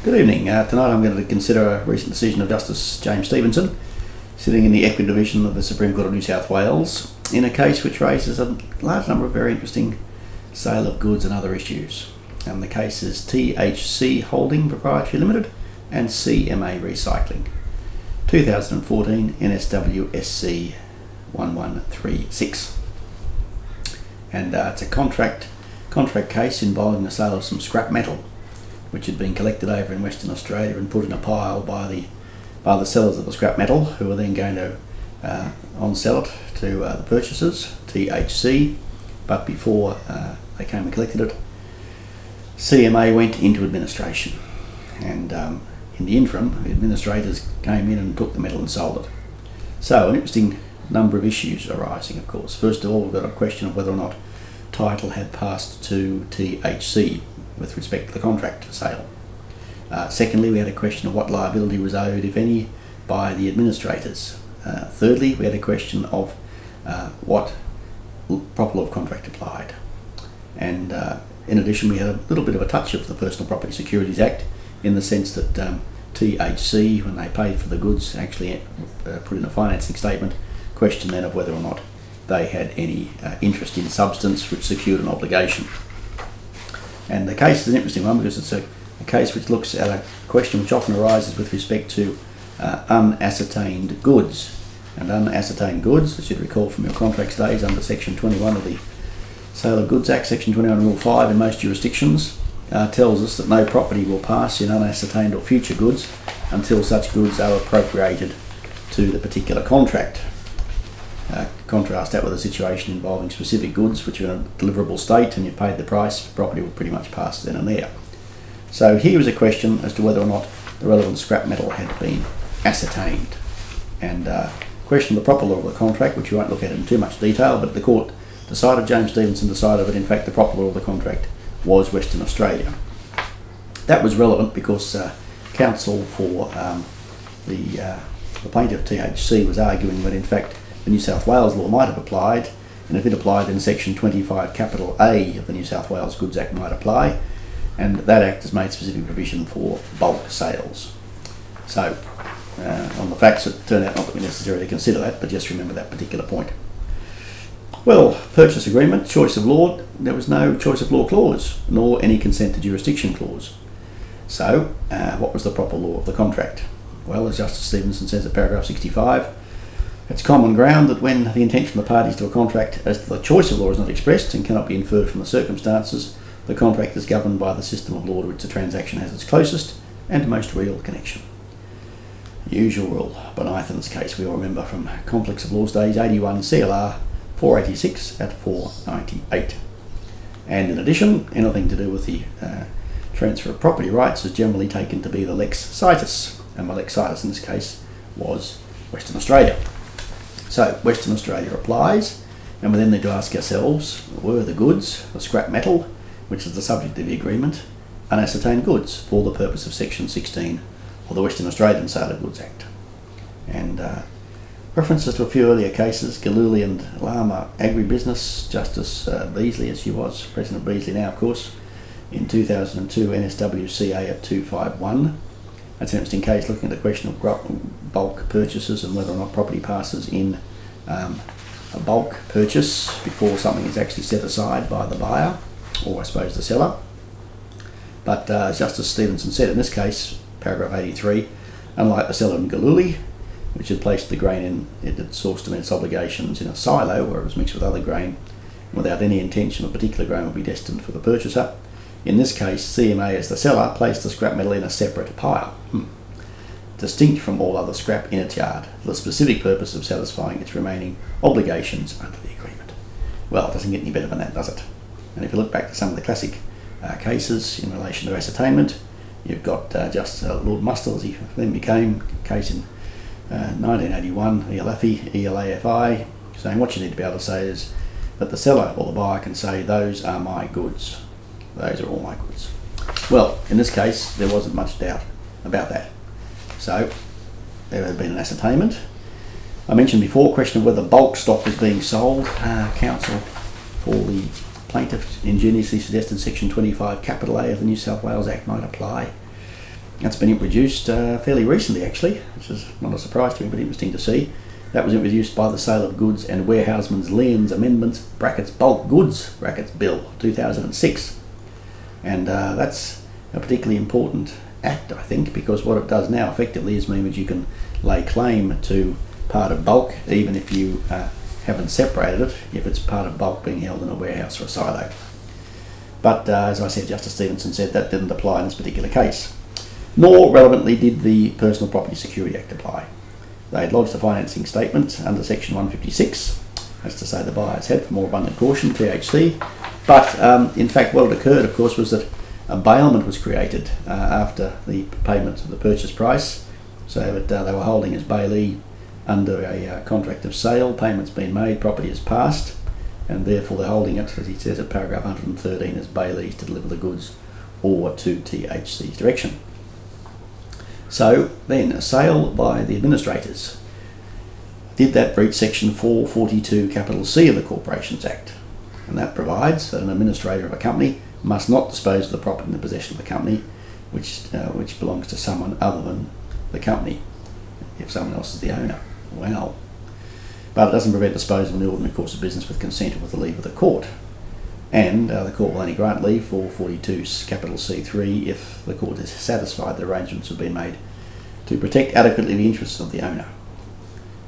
Good evening. Tonight I'm going to consider a recent decision of Justice James Stevenson, sitting in the Equity Division of the Supreme Court of New South Wales, in a case which raises a large number of very interesting sale of goods and other issues. And the case is THC Holding Proprietary Limited and CMA Recycling, 2014 NSW-SC 1136. And it's a contract case involving the sale of some scrap metal which had been collected over in Western Australia and put in a pile by the sellers of the scrap metal, who were then going to on-sell it to the purchasers, THC. But before they came and collected it, CMA went into administration, and in the interim the administrators came in and took the metal and sold it. So an interesting number of issues arising, of course. First of all, we've got a question of whether or not title had passed to THC with respect to the contract sale. Secondly, we had a question of what liability was owed, if any, by the administrators. Thirdly, we had a question of what proper law of contract applied. And in addition, we had a little bit of a touch of the Personal Property Securities Act, in the sense that THC, when they paid for the goods, actually put in a financing statement, question then of whether or not they had any interest in substance which secured an obligation. And the case is an interesting one because it's a case which looks at a question which often arises with respect to unascertained goods. And unascertained goods, as you'd recall from your contracts days, under Section 21 of the Sale of Goods Act, Section 21 Rule 5 in most jurisdictions, tells us that no property will pass in unascertained or future goods until such goods are appropriated to the particular contract. Contrast that with a situation involving specific goods which are in a deliverable state and you've paid the price, property will pretty much pass then and there. So here was a question as to whether or not the relevant scrap metal had been ascertained. And question of the proper law of the contract, which we won't look at in too much detail, but the court decided, James Stevenson decided that in fact the proper law of the contract was Western Australia. That was relevant because counsel for the plaintiff THC was arguing that in fact the New South Wales law might have applied, and if it applied then Section 25 capital A of the New South Wales Goods Act might apply, and that act has made specific provision for bulk sales. So on the facts, it turned out not that we necessarily consider that, but just remember that particular point. Well, purchase agreement, choice of law, there was no choice of law clause, nor any consent to jurisdiction clause. So what was the proper law of the contract? Well, as Justice Stevenson says at paragraph 65, it's common ground that when the intention of the parties to a contract as to the choice of law is not expressed and cannot be inferred from the circumstances, the contract is governed by the system of law to which the transaction has its closest and most real connection. Usual rule. Bonithan's case, we all remember from Conflicts of Laws days, 81 CLR 486 at 498. And in addition, anything to do with the transfer of property rights is generally taken to be the lex situs, and the lex situs in this case was Western Australia. So Western Australia applies, and we then need to ask ourselves, were the goods, the scrap metal, which is the subject of the agreement, unascertained goods for the purpose of Section 16 of the Western Australian Sale of Goods Act? And references to a few earlier cases, Galooly and Lama Agribusiness, Justice Beasley, as she was, President Beasley now of course, in 2002 NSWCA at 251. That's an interesting case looking at the question of bulk purchases and whether or not property passes in a bulk purchase before something is actually set aside by the buyer, or I suppose the seller. But as Justice Stevenson said in this case, paragraph 83, unlike the seller in Galooly, which had placed the grain in, it had sourced to meet its obligations in a silo where it was mixed with other grain without any intention of particular grain would be destined for the purchaser, in this case CMA as the seller placed the scrap metal in a separate pile, distinct from all other scrap in its yard, for the specific purpose of satisfying its remaining obligations under the agreement. Well, it doesn't get any better than that, does it? And if you look back to some of the classic cases in relation to ascertainment, you've got Justice Lord Mustill, as he then became, a case in 1981, ELAFI, saying what you need to be able to say is that the seller or the buyer can say, those are my goods. Those are all my goods. Well, in this case, there wasn't much doubt about that. So, there had been an ascertainment. I mentioned before, question of whether bulk stock was being sold. Counsel for the plaintiff ingeniously suggested Section 25 capital A of the New South Wales Act might apply. That's been introduced fairly recently, actually, which is not a surprise to me, but interesting to see. That was introduced by the Sale of Goods and Warehouseman's Liens Amendments (Bulk Goods) Bill 2006, and that's a particularly important act, I think, because what it does now effectively is mean that you can lay claim to part of bulk even if you haven't separated it, if it's part of bulk being held in a warehouse or a silo. But as I said, Justice Stevenson said that didn't apply in this particular case. Nor, relevantly, did the Personal Property Security Act apply. They had lodged a financing statement under Section 156, as to say the buyers had for more abundant caution, THC, but in fact what had occurred, of course, was that a bailment was created after the payment of the purchase price, so that they were holding as bailee under a contract of sale. Payment's been made, property is passed, and therefore they're holding it, as he says at paragraph 113, as bailees to deliver the goods or to THC's direction. So then, a sale by the administrators. Did that breach Section 442 C of the Corporations Act? And that provides that an administrator of a company must not dispose of the property in the possession of the company which belongs to someone other than the company, if someone else is the owner. Well, but it doesn't prevent disposal in the ordinary course of business with consent or with the leave of the court. And the court will only grant leave for 42 C3 if the court is satisfied the arrangements have been made to protect adequately the interests of the owner.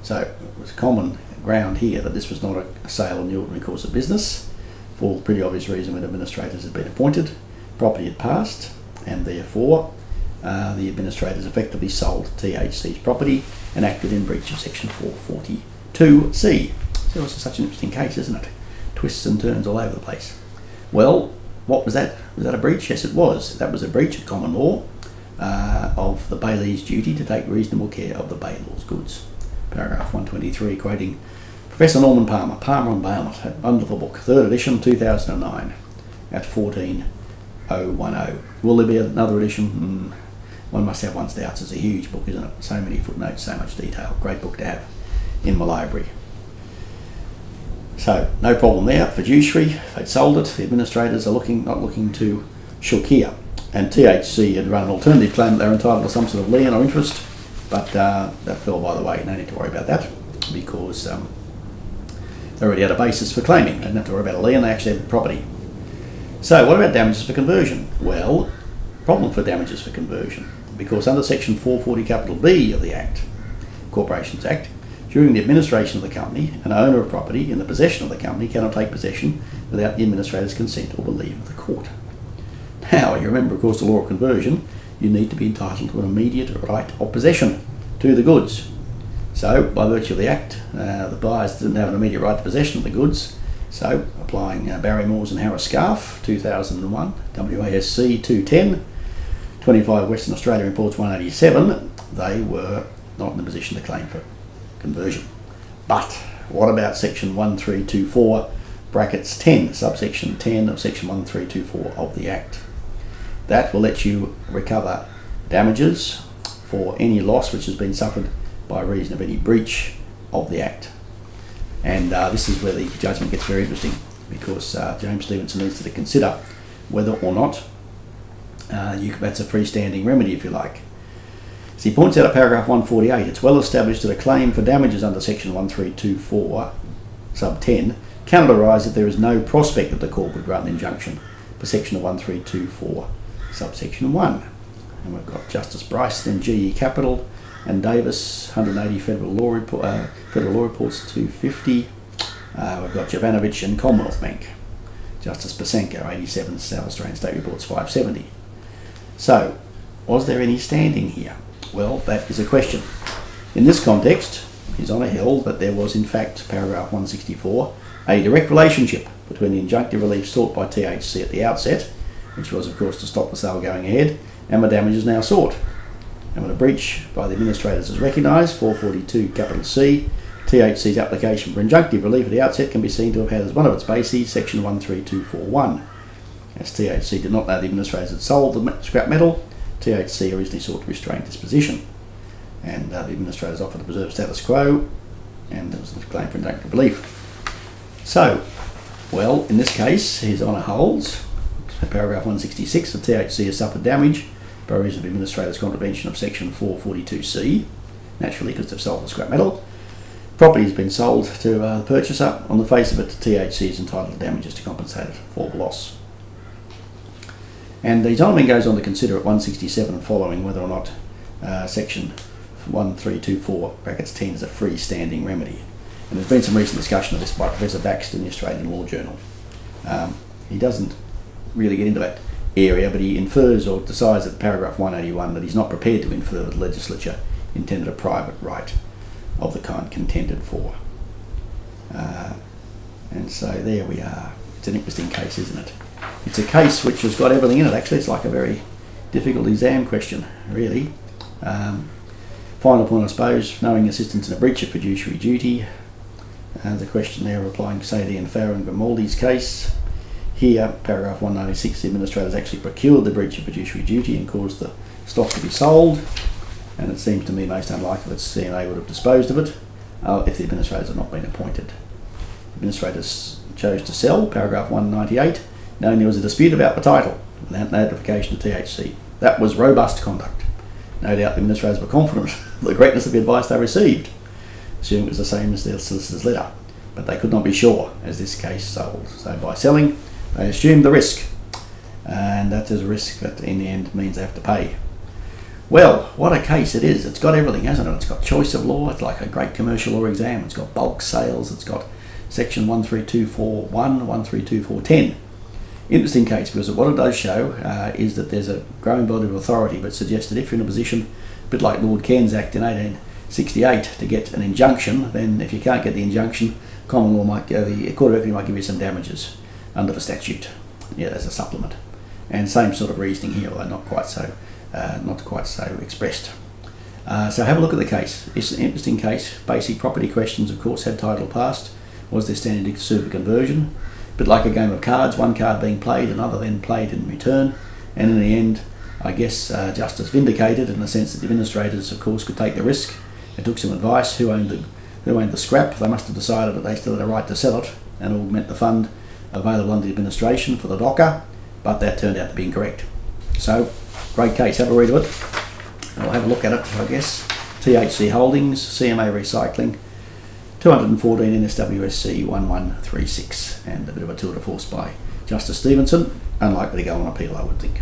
So it was common ground here that this was not a sale in the ordinary course of business, for the pretty obvious reason when administrators had been appointed, property had passed, and therefore the administrators effectively sold THC's property and acted in breach of Section 442C. So it's such an interesting case, isn't it? Twists and turns all over the place. Well, what was that? Was that a breach? Yes, it was. That was a breach of common law of the bailee's duty to take reasonable care of the bailor's goods. Paragraph 123, quoting Professor Norman Palmer, Palmer on Bailment, a wonderful book, 3rd edition, 2009, at 14010. Will there be another edition? One must have one's doubts. It's a huge book, isn't it? So many footnotes, so much detail. Great book to have in my library. So, no problem there. Fiduciary, they'd sold it. The administrators are not looking to shook here. And THC had run an alternative claim that they were entitled to some sort of lien or interest, but that fell by the way. No need to worry about that, because they already had a basis for claiming. They didn't have to worry about a lien, they actually had the property. So, what about damages for conversion? Well, problem for damages for conversion, because under Section 440 B of the Act, Corporations Act, during the administration of the company, an owner of property in the possession of the company cannot take possession without the administrator's consent or the leave of the court. Now, you remember, of course, the law of conversion, you need to be entitled to an immediate right of possession to the goods. So, by virtue of the Act, the buyers didn't have an immediate right to possession of the goods, so applying Barrymore's and Harris Scarf, 2001, WASC 210, 25 Western Australia Reports 187, they were not in a position to claim for conversion. But what about Section 1324 brackets 10, subsection 10 of Section 1324 of the Act? That will let you recover damages for any loss which has been suffered by reason of any breach of the Act. And this is where the judgment gets very interesting, because James Stevenson needs to consider whether or not that's a freestanding remedy, if you like. As he points out at paragraph 148, it's well established that a claim for damages under Section 1324, sub 10, cannot arise if there is no prospect that the court would grant an injunction for Section 1324, subsection 1. And we've got Justice Bryson, GE Capital, and Davis, 180 Federal Law Reports 250. We've got Jovanovich and Commonwealth Bank. Justice Pasenko, 87 South Australian State Reports 570. So, was there any standing here? Well, that is a question. In this context, His Honour held that there was in fact, paragraph 164, a direct relationship between the injunctive relief sought by THC at the outset, which was of course to stop the sale going ahead, and the damages now sought. And when a breach by the administrators is recognised, 442 C, THC's application for injunctive relief at the outset can be seen to have had as one of its bases Section 13241. As THC did not know the administrators had sold the scrap metal, THC originally sought to restrain disposition, and the administrators offered to preserve status quo, and there was a claim for injunctive relief. So, well, in this case, His Honour holds, paragraph 166, that THC has suffered damage by reason of administrator's contravention of section 442C, naturally because they've sold the scrap metal. Property has been sold to the purchaser. On the face of it, THC is entitled to damages to compensate it for the loss. And the gentleman goes on to consider at 167 and following whether or not section 1324 brackets 10 is a freestanding remedy. And there's been some recent discussion of this by Professor Baxter in the Australian Law Journal. He doesn't really get into that area, but he infers or decides at paragraph 181 that he's not prepared to infer that the legislature intended a private right of the kind contended for. And so there we are. It's an interesting case, isn't it? It's a case which has got everything in it, actually. It's like a very difficult exam question, really. Final point, I suppose, knowing assistance in a breach of fiduciary duty. The question there applying, say, the Farrow and Grimaldi's case. Here, paragraph 196, the administrators actually procured the breach of fiduciary duty and caused the stock to be sold. And it seems to me most unlikely that CMA would have disposed of it if the administrators had not been appointed. The administrators chose to sell, paragraph 198, knowing there was a dispute about the title, without notification to THC. That was robust conduct. No doubt the administrators were confident of the greatness of the advice they received, assuming it was the same as their solicitor's letter, but they could not be sure as this case sold. So by selling, they assumed the risk, and that is a risk that in the end means they have to pay. Well, what a case it is. It's got everything, hasn't it? It's got choice of law, it's like a great commercial law exam, it's got bulk sales, it's got section 13241, 132.410. Interesting case, because what it does show is that there's a growing body of authority but suggests that if you're in a position, a bit like Lord Cairns Act in 1868, to get an injunction, then if you can't get the injunction, common law might go, the Court of Equity might give you some damages under the statute, as a supplement. And same sort of reasoning here, although not quite so expressed. So have a look at the case. It's an interesting case. Basic property questions, of course, had title passed. Was there standing to sue for conversion? But like a game of cards, one card being played, another then played in return, and in the end, I guess justice vindicated in the sense that the administrators, of course, could take the risk. They took some advice. Who owned the scrap? They must have decided that they still had a right to sell it and augment the fund available under the administration for the docker, but that turned out to be incorrect. So, great case. Have a read of it. I'll have a look at it, I guess. THC Holdings, CMA Recycling, 214 NSWSC 1136, and a bit of a tour de force by Justice Stevenson. Unlikely to go on appeal, I would think.